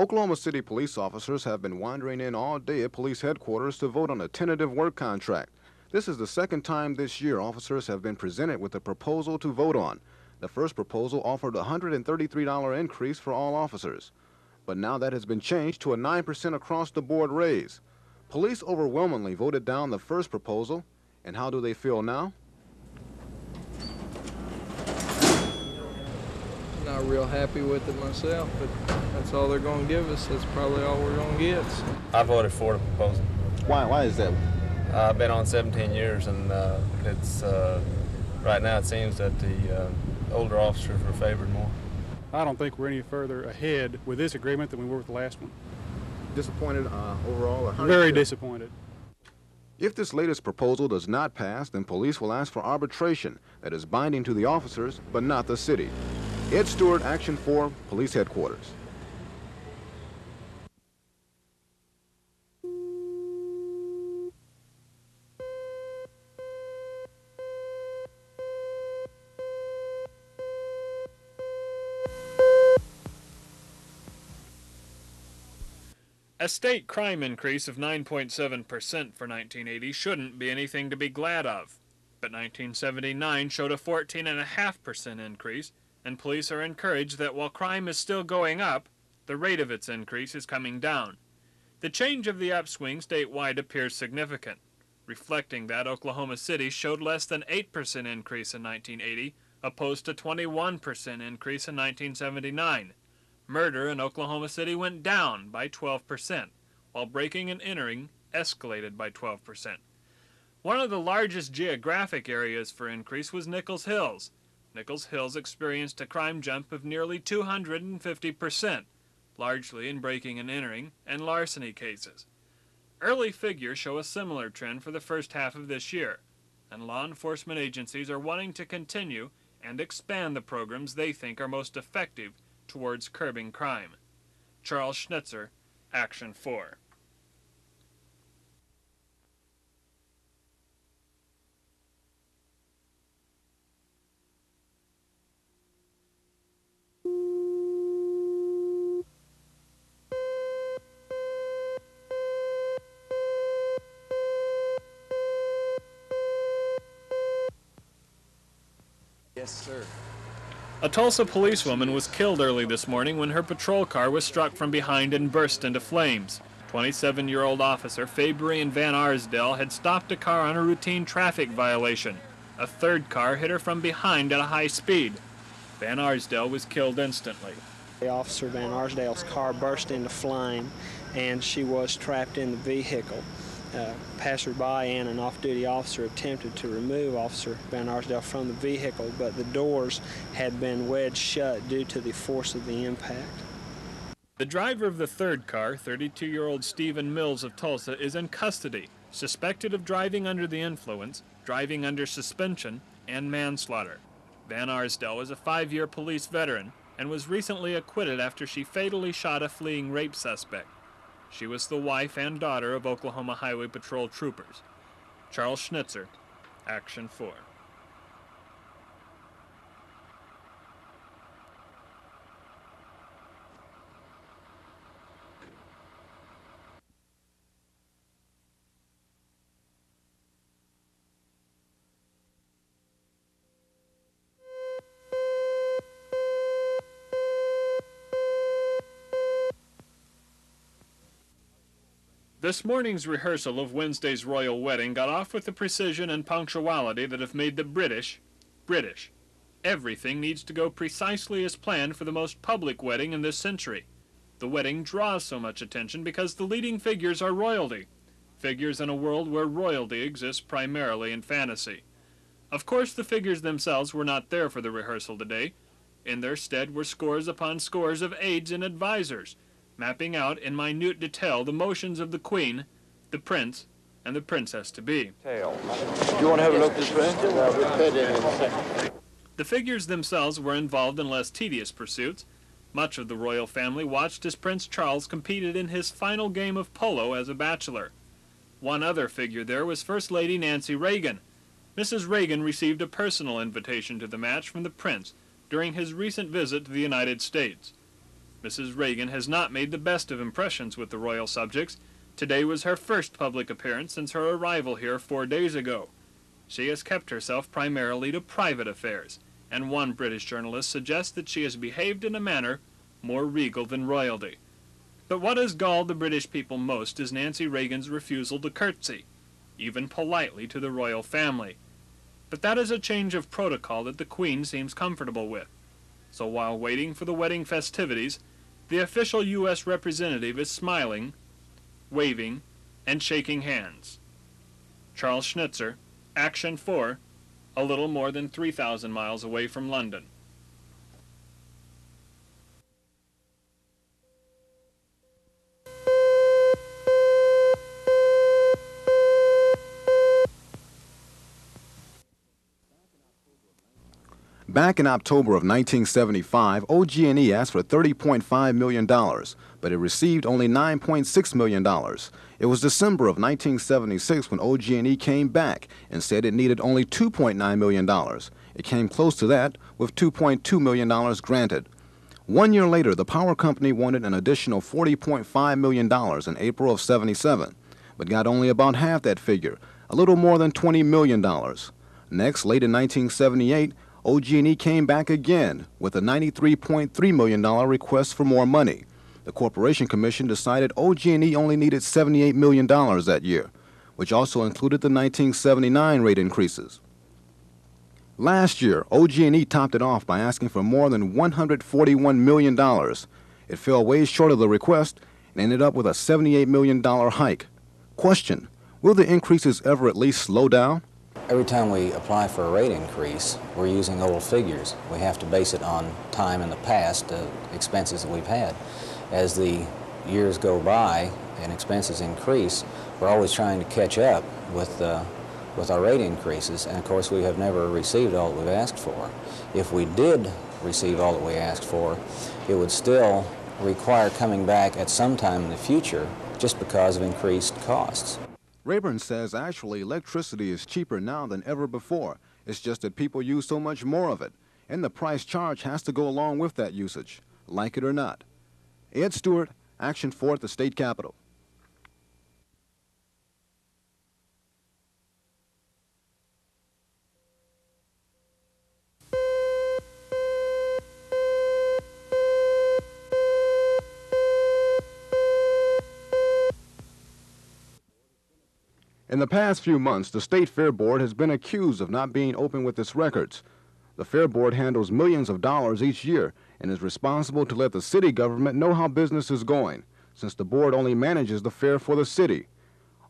Oklahoma City police officers have been wandering in all day at police headquarters to vote on a tentative work contract. This is the second time this year officers have been presented with a proposal to vote on. The first proposal offered a $133 increase for all officers, but now that has been changed to a 9% across-the-board raise. Police overwhelmingly voted down the first proposal, and how do they feel now? Not real happy with it myself, but that's all they're going to give us. That's probably all we're going to get. So. I voted for the proposal. Why is that? I've been on 17 years, and it's right now it seems that the older officers were favored more. I don't think we're any further ahead with this agreement than we were with the last one. Disappointed overall? Very disappointed. If this latest proposal does not pass, then police will ask for arbitration that is binding to the officers, but not the city. Ed Stewart, Action 4, Police Headquarters. A state crime increase of 9.7% for 1980 shouldn't be anything to be glad of. But 1979 showed a 14.5% increase, and police are encouraged that while crime is still going up, the rate of its increase is coming down. The change of the upswing statewide appears significant, reflecting that Oklahoma City showed less than 8% increase in 1980, opposed to 21% increase in 1979. Murder in Oklahoma City went down by 12%, while breaking and entering escalated by 12%. One of the largest geographic areas for increase was Nichols Hills. Nichols Hills experienced a crime jump of nearly 250%, largely in breaking and entering and larceny cases. Early figures show a similar trend for the first half of this year, and law enforcement agencies are wanting to continue and expand the programs they think are most effective towards curbing crime. Charles Schnitzer, Action 4. Yes, sir. A Tulsa policewoman was killed early this morning when her patrol car was struck from behind and burst into flames. 27-year-old officer Fabrian Van Arsdale had stopped a car on a routine traffic violation. A third car hit her from behind at a high speed. Van Arsdale was killed instantly. The Officer Van Arsdale's car burst into flame, and she was trapped in the vehicle. Passerby and an off-duty officer attempted to remove Officer Van Arsdale from the vehicle, but the doors had been wedged shut due to the force of the impact. The driver of the third car, 32-year-old Stephen Mills of Tulsa, is in custody, suspected of driving under the influence, driving under suspension, and manslaughter. Van Arsdale was a 5-year police veteran and was recently acquitted after she fatally shot a fleeing rape suspect. She was the wife and daughter of Oklahoma Highway Patrol troopers. Charles Schnitzer, Action 4. This morning's rehearsal of Wednesday's royal wedding got off with the precision and punctuality that have made the British, British. Everything needs to go precisely as planned for the most public wedding in this century. The wedding draws so much attention because the leading figures are royalty, figures in a world where royalty exists primarily in fantasy. Of course, the figures themselves were not there for the rehearsal today. In their stead were scores upon scores of aides and advisors, mapping out in minute detail the motions of the Queen, the Prince, and the Princess-to-be. Do you want to have a look at this ring? We'll put it in a second. The figures themselves were involved in less tedious pursuits. Much of the royal family watched as Prince Charles competed in his final game of polo as a bachelor. One other figure there was First Lady Nancy Reagan. Mrs. Reagan received a personal invitation to the match from the Prince during his recent visit to the United States. Mrs. Reagan has not made the best of impressions with the royal subjects. Today was her first public appearance since her arrival here 4 days ago. She has kept herself primarily to private affairs, and one British journalist suggests that she has behaved in a manner more regal than royalty. But what has galled the British people most is Nancy Reagan's refusal to curtsy, even politely, to the royal family. But that is a change of protocol that the Queen seems comfortable with. So while waiting for the wedding festivities, the official U.S. representative is smiling, waving, and shaking hands. Charles Schnitzer, Action 4, a little more than 3,000 miles away from London. Back in October of 1975, OG&E asked for $30.5 million, but it received only $9.6 million. It was December of 1976 when OG&E came back and said it needed only $2.9 million. It came close to that, with $2.2 million granted. 1 year later, the power company wanted an additional $40.5 million in April of '77, but got only about half that figure, a little more than $20 million. Next, late in 1978, OG&E came back again with a $93.3 million request for more money. The Corporation Commission decided OG&E only needed $78 million that year, which also included the 1979 rate increases. Last year, OG&E topped it off by asking for more than $141 million. It fell way short of the request and ended up with a $78 million hike. Question: will the increases ever at least slow down? Every time we apply for a rate increase, we're using old figures. We have to base it on time in the past, expenses that we've had. As the years go by and expenses increase, we're always trying to catch up with our rate increases, and of course we have never received all that we've asked for. If we did receive all that we asked for, it would still require coming back at some time in the future just because of increased costs. Rayburn says actually electricity is cheaper now than ever before. It's just that people use so much more of it, and the price charge has to go along with that usage, like it or not. Ed Stewart, Action 4 at the state capitol. In the past few months, the State Fair Board has been accused of not being open with its records. The Fair Board handles millions of dollars each year and is responsible to let the city government know how business is going, since the board only manages the fair for the city.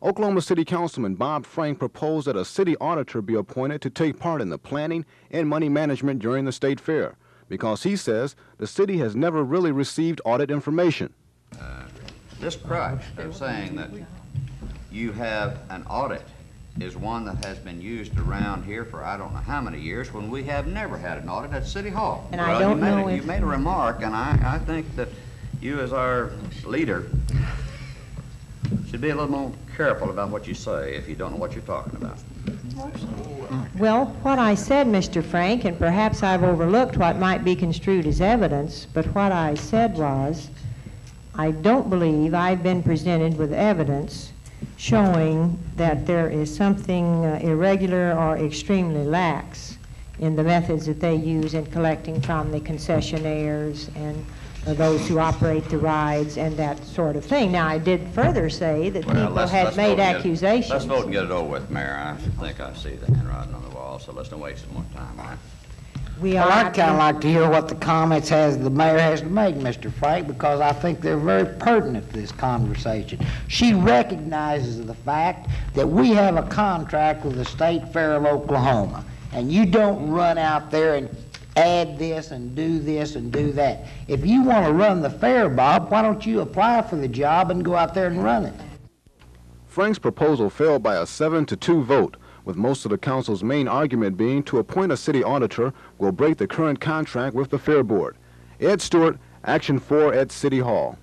Oklahoma City Councilman Bob Frank proposed that a city auditor be appointed to take part in the planning and money management during the State Fair, because he says the city has never really received audit information. This crutch of saying that you have an audit is one that has been used around here for I don't know how many years when we have never had an audit at City Hall. And well, I don't know you made a remark, and I think that you as our leader should be a little more careful about what you say if you don't know what you're talking about. Well, what I said, Mr. Frank, and perhaps I've overlooked what might be construed as evidence, but what I said was, I don't believe I've been presented with evidence showing that there is something irregular or extremely lax in the methods that they use in collecting from the concessionaires and those who operate the rides and that sort of thing. Now, I did further say that people had made accusations. Let's vote and get it over with, Mayor. I think I see the handwriting on the wall, so let's not waste some more time, all right? Well, I'd kind of like to hear what the comments the mayor has to make, Mr. Frank, because I think they're very pertinent to this conversation. She recognizes the fact that we have a contract with the State Fair of Oklahoma, and you don't run out there and add this and do that. If you want to run the fair, Bob, why don't you apply for the job and go out there and run it? Frank's proposal failed by a 7-2 vote, with most of the council's main argument being to appoint a city auditor will break the current contract with the Fair Board. Ed Stewart, Action 4 at City Hall.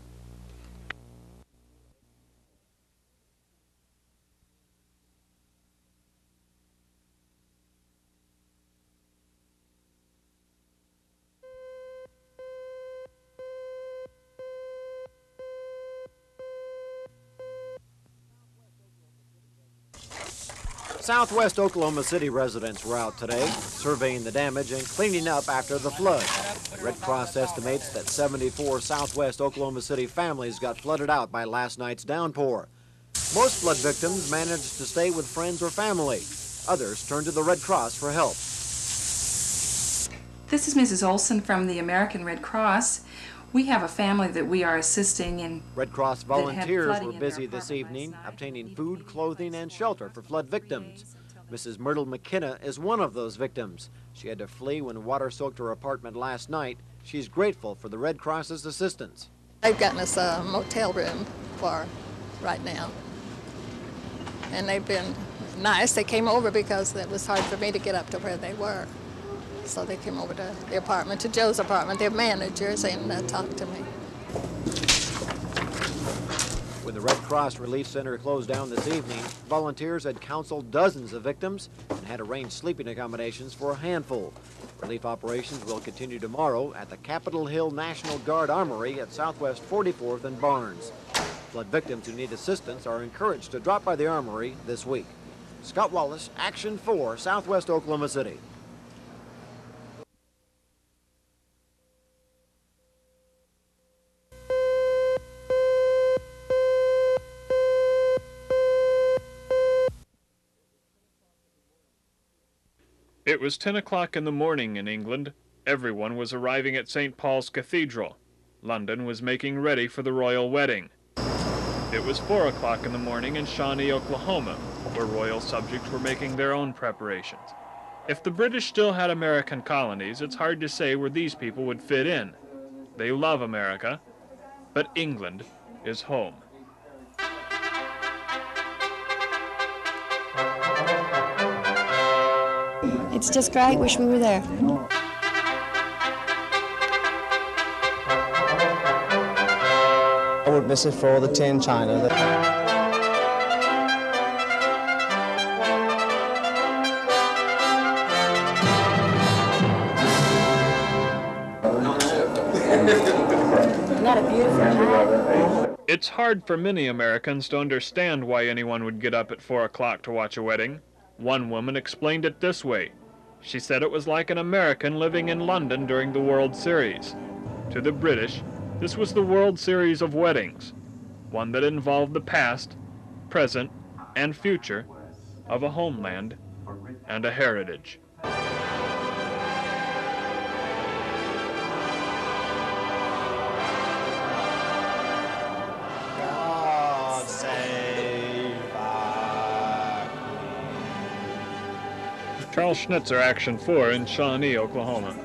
Southwest Oklahoma City residents were out today, surveying the damage and cleaning up after the flood. Red Cross estimates that 74 Southwest Oklahoma City families got flooded out by last night's downpour. Most flood victims managed to stay with friends or family. Others turned to the Red Cross for help. This is Mrs. Olson from the American Red Cross. We have a family that we are assisting in. Red Cross volunteers were busy this evening obtaining food, clothing, and shelter for flood victims. Mrs. Myrtle McKenna is one of those victims. She had to flee when water soaked her apartment last night. She's grateful for the Red Cross's assistance. They've gotten us a motel room for right now. And they've been nice. They came over because it was hard for me to get up to where they were. So they came over to the apartment, to Joe's apartment, their managers, and talked to me. When the Red Cross Relief Center closed down this evening, volunteers had counseled dozens of victims and had arranged sleeping accommodations for a handful. Relief operations will continue tomorrow at the Capitol Hill National Guard Armory at Southwest 44th and Barnes. Flood victims who need assistance are encouraged to drop by the armory this week. Scott Wallace, Action 4, Southwest Oklahoma City. It was 10 o'clock in the morning in England. Everyone was arriving at St. Paul's Cathedral. London was making ready for the royal wedding. It was 4 o'clock in the morning in Shawnee, Oklahoma, where royal subjects were making their own preparations. If the British still had American colonies, it's hard to say where these people would fit in. They love America, but England is home. It's just great. Wish we were there. I would miss it for the tin china. Isn't that a beautiful hat? It's hard for many Americans to understand why anyone would get up at 4 o'clock to watch a wedding. One woman explained it this way. She said it was like an American living in London during the World Series. To the British, this was the World Series of weddings, one that involved the past, present, and future of a homeland and a heritage. God save our Charles Schnitzer, Action 4 in Shawnee, Oklahoma.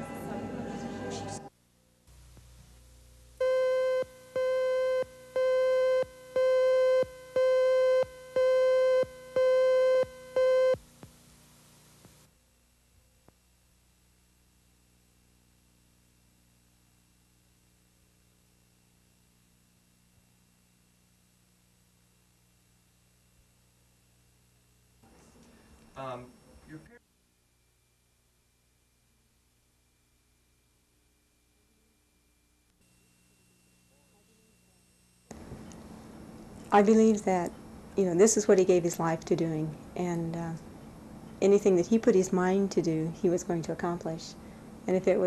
I believe that, this is what he gave his life to doing, and anything that he put his mind to do, he was going to accomplish. And if it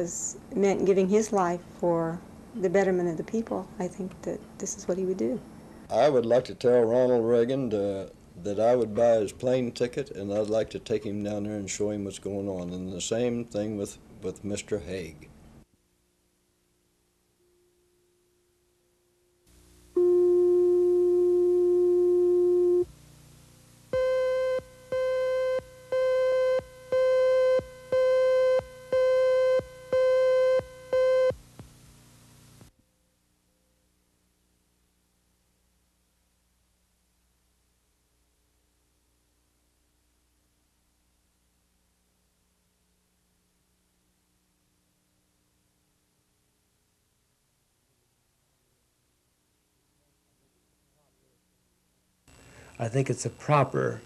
meant giving his life for the betterment of the people, I think that this is what he would do. I would like to tell Ronald Reagan that I would buy his plane ticket, and I'd like to take him down there and show him what's going on. And the same thing with Mr. Haig. I think it's a proper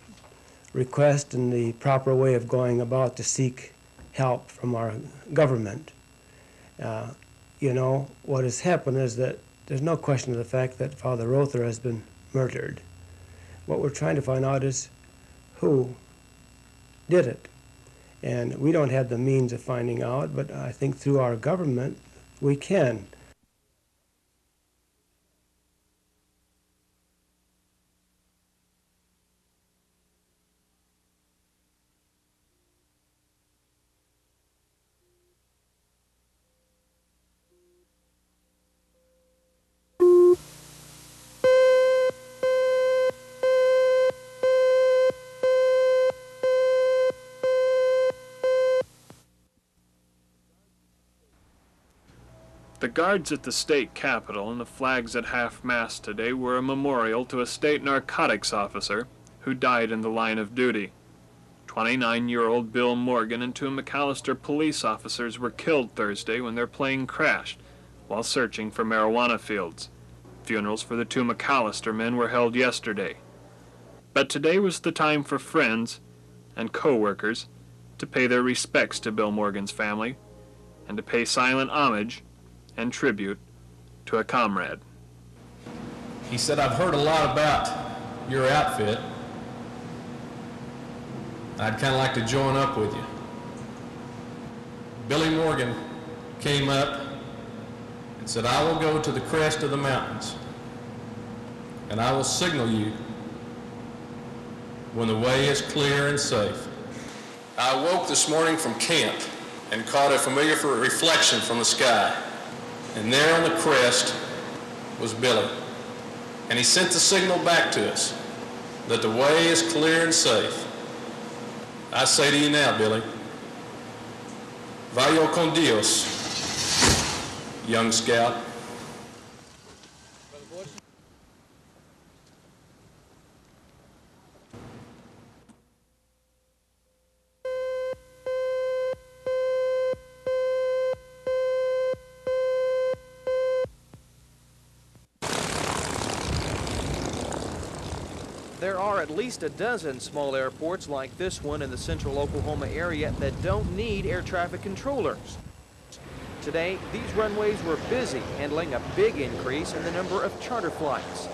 request and the proper way of going about to seek help from our government. What has happened is that there's no question of the fact that Father Rother has been murdered. What we're trying to find out is who did it. And we don't have the means of finding out, but I think through our government we can. The guards at the state capitol and the flags at half-mast today were a memorial to a state narcotics officer who died in the line of duty. 29-year-old Bill Morgan and 2 McAlester police officers were killed Thursday when their plane crashed while searching for marijuana fields. Funerals for the 2 McAlester men were held yesterday. But today was the time for friends and co-workers to pay their respects to Bill Morgan's family and to pay silent homage and tribute to a comrade. He said, "I've heard a lot about your outfit. I'd kind of like to join up with you." Billy Morgan came up and said, "I will go to the crest of the mountains and I will signal you when the way is clear and safe." I awoke this morning from camp and caught a familiar reflection from the sky. And there on the crest was Billy. And he sent the signal back to us that the way is clear and safe. I say to you now, Billy, vaya con Dios, young scout. There are at least a dozen small airports like this one in the central Oklahoma area that don't need air traffic controllers. Today, these runways were busy, handling a big increase in the number of charter flights.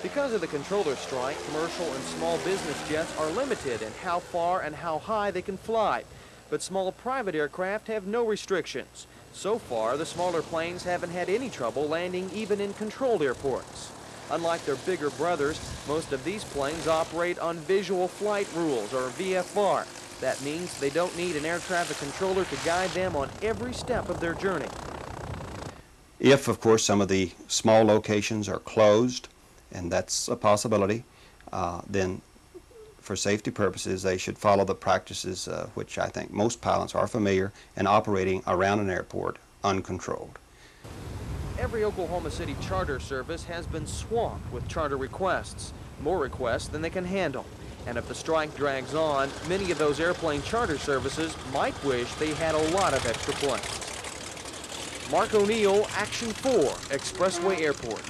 Because of the controller strike, commercial and small business jets are limited in how far and how high they can fly. But small private aircraft have no restrictions. So far, the smaller planes haven't had any trouble landing even in controlled airports. Unlike their bigger brothers, most of these planes operate on visual flight rules, or VFR. That means they don't need an air traffic controller to guide them on every step of their journey. If, of course, some of the small locations are closed, and that's a possibility, then for safety purposes, they should follow the practices which I think most pilots are familiar in operating around an airport uncontrolled. Every Oklahoma City charter service has been swamped with charter requests, more requests than they can handle. And if the strike drags on, many of those airplane charter services might wish they had a lot of extra planes. Mark O'Neill, Action 4, Expressway Airport.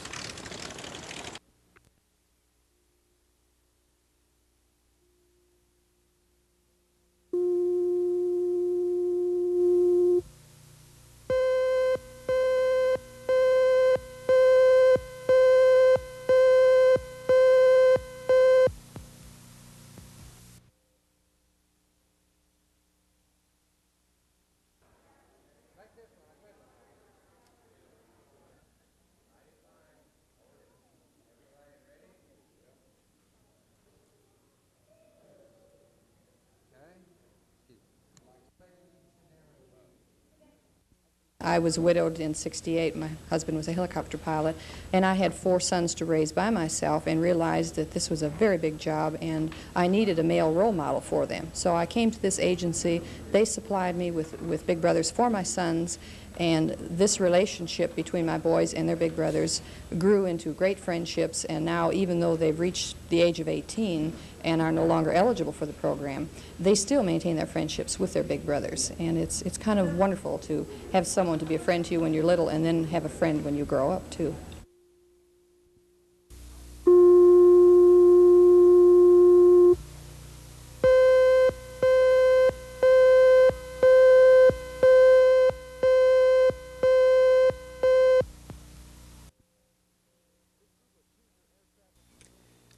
I was widowed in '68. My husband was a helicopter pilot, and I had 4 sons to raise by myself and realized that this was a very big job and I needed a male role model for them. So I came to this agency. They supplied me with big brothers for my sons, and this relationship between my boys and their big brothers grew into great friendships, and now even though they've reached the age of 18 and are no longer eligible for the program, they still maintain their friendships with their big brothers. And it's kind of wonderful to have someone to be a friend to you when you're little and then have a friend when you grow up, too.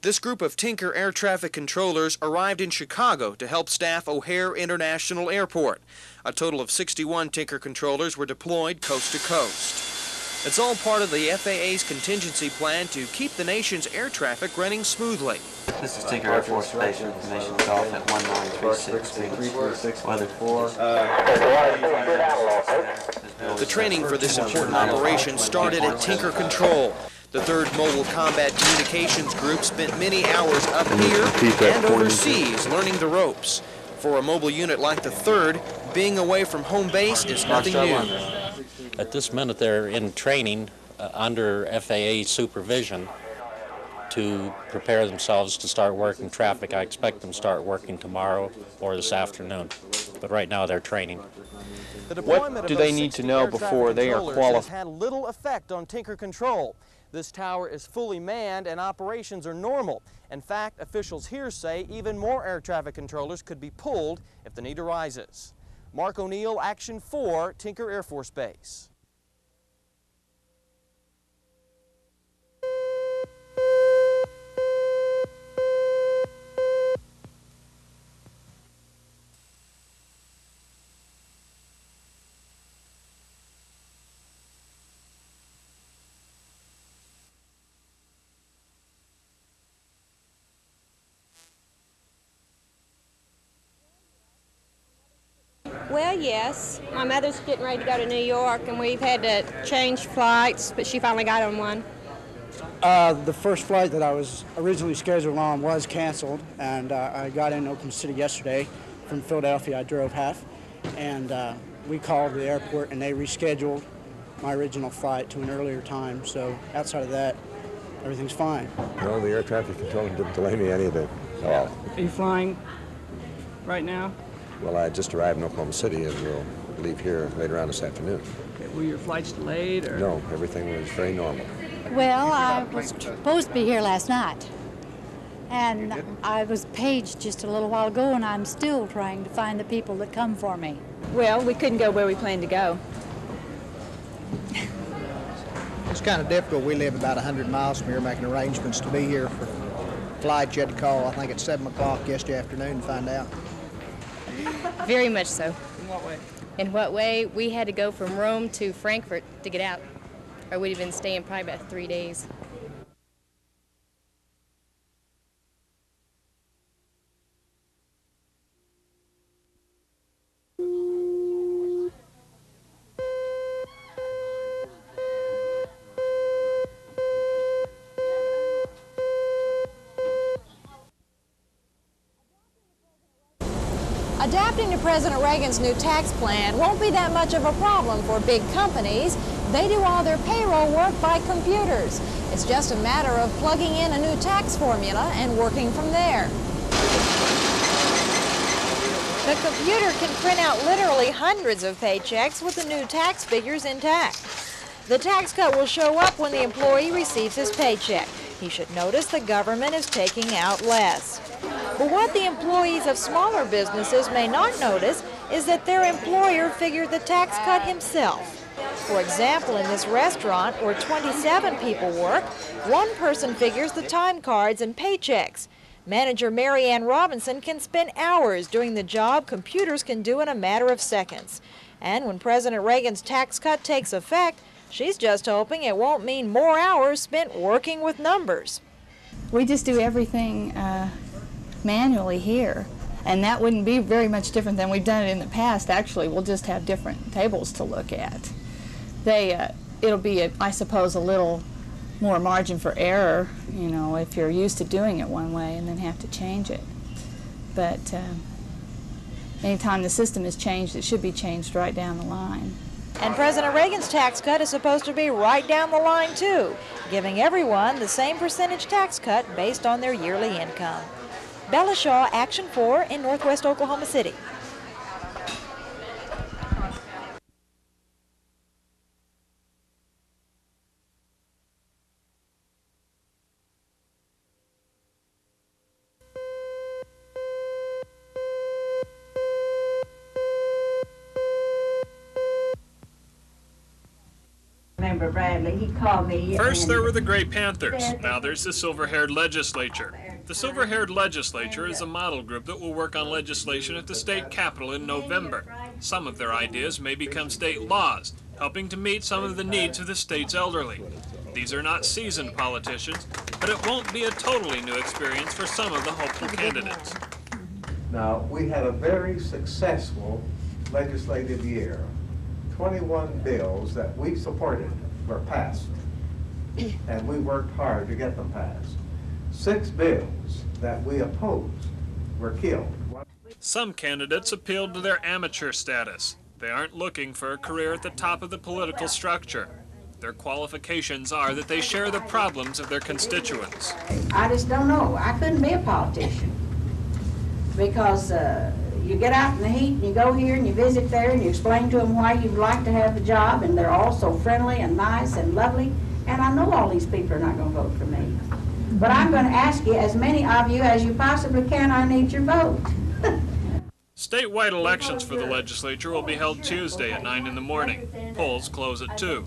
This This group of Tinker air traffic controllers arrived in Chicago to help staff O'Hare International Airport. A total of 61 Tinker controllers were deployed coast to coast. It's all part of the FAA's contingency plan to keep the nation's air traffic running smoothly. This is Tinker Air Force Base. Information is off at 1936. Weather 4. The training for this important operation started at Tinker Control. The 3rd Mobile Combat Communications Group spent many hours up here and overseas learning the ropes. For a mobile unit like the 3rd, being away from home base is nothing new. At this minute, they're in training under FAA supervision to prepare themselves to start working traffic. I expect them to start working tomorrow or this afternoon, but right now they're training. What do they need to know before they are qualified? Has had little effect on Tinker Control. This tower is fully manned and operations are normal. In fact, officials here say even more air traffic controllers could be pulled if the need arises. Mark O'Neill, Action 4, Tinker Air Force Base. Well, yes. My mother's getting ready to go to New York, and we've had to change flights, but she finally got on one. The first flight that I was originally scheduled on was canceled, and I got in Oklahoma City yesterday from Philadelphia. I drove half, and we called the airport, and they rescheduled my original flight to an earlier time. So outside of that, everything's fine. No, the air traffic controller didn't delay me any of it at all. Are you flying right now? Well, I just arrived in Oklahoma City, and we'll leave here later on this afternoon. Okay, were your flights delayed, or? No, everything was very normal. Well, I was supposed to be here last night, and I was paged just a little while ago, and I'm still trying to find the people that come for me. Well, we couldn't go where we planned to go. It's kind of difficult. We live about 100 miles from here, making arrangements to be here for flight. You had to call, I think, at 7 o'clock yesterday afternoon to find out. Very much so. In what way? In what way? We had to go from Rome to Frankfurt to get out, or we'd have been staying probably about 3 days. Adapting to President Reagan's new tax plan won't be that much of a problem for big companies. They do all their payroll work by computers. It's just a matter of plugging in a new tax formula and working from there. The computer can print out literally hundreds of paychecks with the new tax figures intact. The tax cut will show up when the employee receives his paycheck. He should notice the government is taking out less. But what the employees of smaller businesses may not notice is that their employer figured the tax cut himself. For example, in this restaurant where 27 people work, one person figures the time cards and paychecks. Manager Mary Ann Robinson can spend hours doing the job computers can do in a matter of seconds. And when President Reagan's tax cut takes effect, she's just hoping it won't mean more hours spent working with numbers. We just do everything manually here, and that wouldn't be very much different than we've done it in the past. Actually, we'll just have different tables to look at. It'll be, I suppose, a little more margin for error, you know, if you're used to doing it one way and then have to change it. But anytime the system is changed, it should be changed right down the line. And President Reagan's tax cut is supposed to be right down the line, too, giving everyone the same percentage tax cut based on their yearly income. Bella Shaw, Action 4 in Northwest Oklahoma City. Member Bradley, he called me. First there were the Gray Panthers, now there's the silver-haired legislature. The silver-haired legislature is a model group that will work on legislation at the state capitol in November. Some of their ideas may become state laws, helping to meet some of the needs of the state's elderly. These are not seasoned politicians, but it won't be a totally new experience for some of the hopeful candidates. Now, we had a very successful legislative year. 21 bills that we supported were passed, and we worked hard to get them passed. 6 bills that we opposed were killed. Some candidates appealed to their amateur status. They aren't looking for a career at the top of the political structure. Their qualifications are that they share the problems of their constituents. I just don't know. I couldn't be a politician because you get out in the heat and you go here and you visit there and you explain to them why you'd like to have the job, and they're all so friendly and nice and lovely, and I know all these people are not going to vote for me. But I'm going to ask you, as many of you as you possibly can, I need your vote. Statewide elections for the legislature will be held Tuesday at 9 in the morning. Polls close at 2.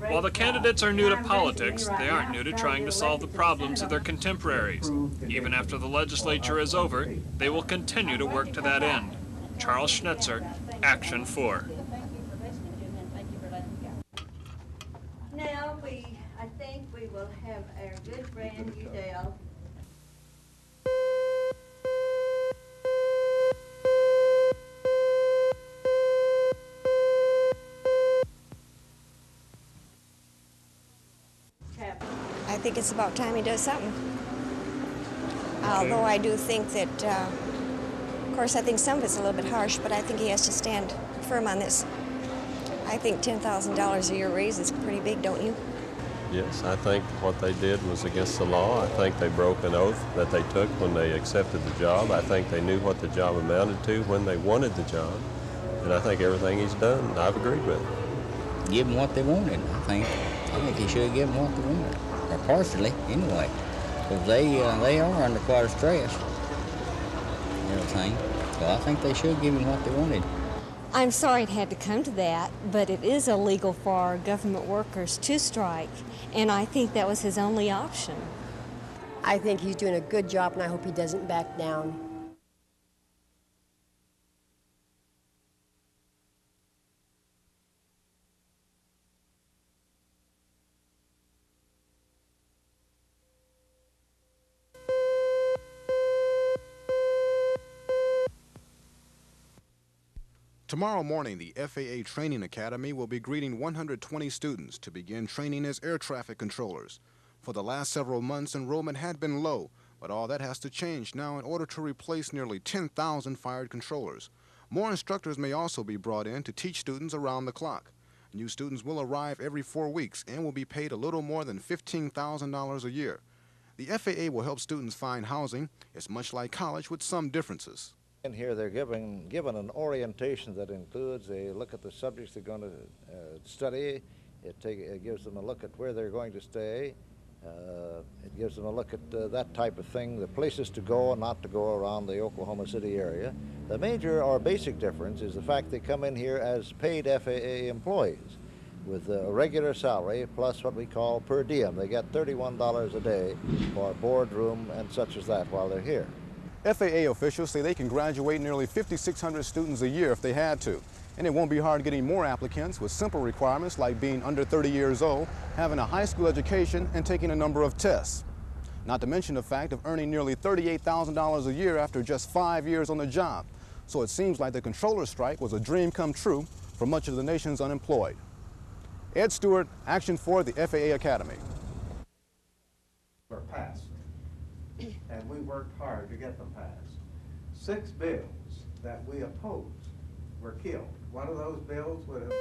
While the candidates are new to politics, they aren't new to trying to solve the problems of their contemporaries. Even after the legislature is over, they will continue to work to that end. Charles Schnitzer, Action 4. Now I think we will have our good friend Udell. I think it's about time he does something. Although I do think that, of course, I think some of it's a little bit harsh, but I think he has to stand firm on this. I think $10,000 a year raise is pretty big, don't you? Yes, I think what they did was against the law. I think they broke an oath that they took when they accepted the job. I think they knew what the job amounted to when they wanted the job. And I think everything he's done, I've agreed with. Give them what they wanted, I think he should give them what they wanted. Or partially, anyway. Because they are under quite a stress, everything. So I think they should give them what they wanted. I'm sorry it had to come to that, but it is illegal for government workers to strike, and I think that was his only option. I think he's doing a good job, and I hope he doesn't back down. Tomorrow morning, the FAA Training Academy will be greeting 120 students to begin training as air traffic controllers. For the last several months, enrollment had been low, but all that has to change now in order to replace nearly 10,000 fired controllers. More instructors may also be brought in to teach students around the clock. New students will arrive every 4 weeks and will be paid a little more than $15,000 a year. The FAA will help students find housing. It's much like college with some differences. In here, they're given an orientation that includes a look at the subjects they're going to study. It gives them a look at where they're going to stay. It gives them a look at that type of thing, the places to go and not to go around the Oklahoma City area. The major or basic difference is the fact they come in here as paid FAA employees with a regular salary plus what we call per diem. They get $31 a day for boardroom and such as that while they're here. FAA officials say they can graduate nearly 5,600 students a year if they had to. And it won't be hard getting more applicants with simple requirements like being under 30 years old, having a high school education, and taking a number of tests. Not to mention the fact of earning nearly $38,000 a year after just 5 years on the job. So it seems like the controller strike was a dream come true for much of the nation's unemployed. Ed Stewart, Action 4, the FAA Academy. Were passed, and we worked hard to get them passed. 6 bills that we opposed were killed. One of those bills would have...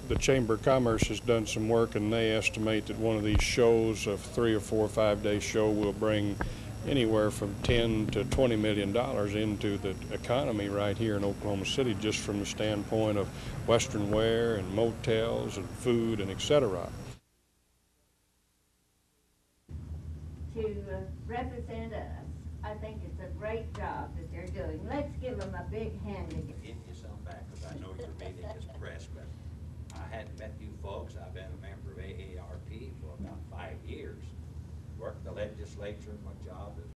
The Chamber of Commerce has done some work, and they estimate that one of these shows, a 3 or 4 or 5 day show, will bring anywhere from $10 to $20 million into the economy right here in Oklahoma City, just from the standpoint of Western wear and motels and food and et cetera. To represent us, I think it's a great job that they're doing. Let's give them a big hand again. Getting you some back, because I know your meeting is pressed, but I hadn't met you folks. I've been a member of AARP for about 5 years. Worked the legislature. My job is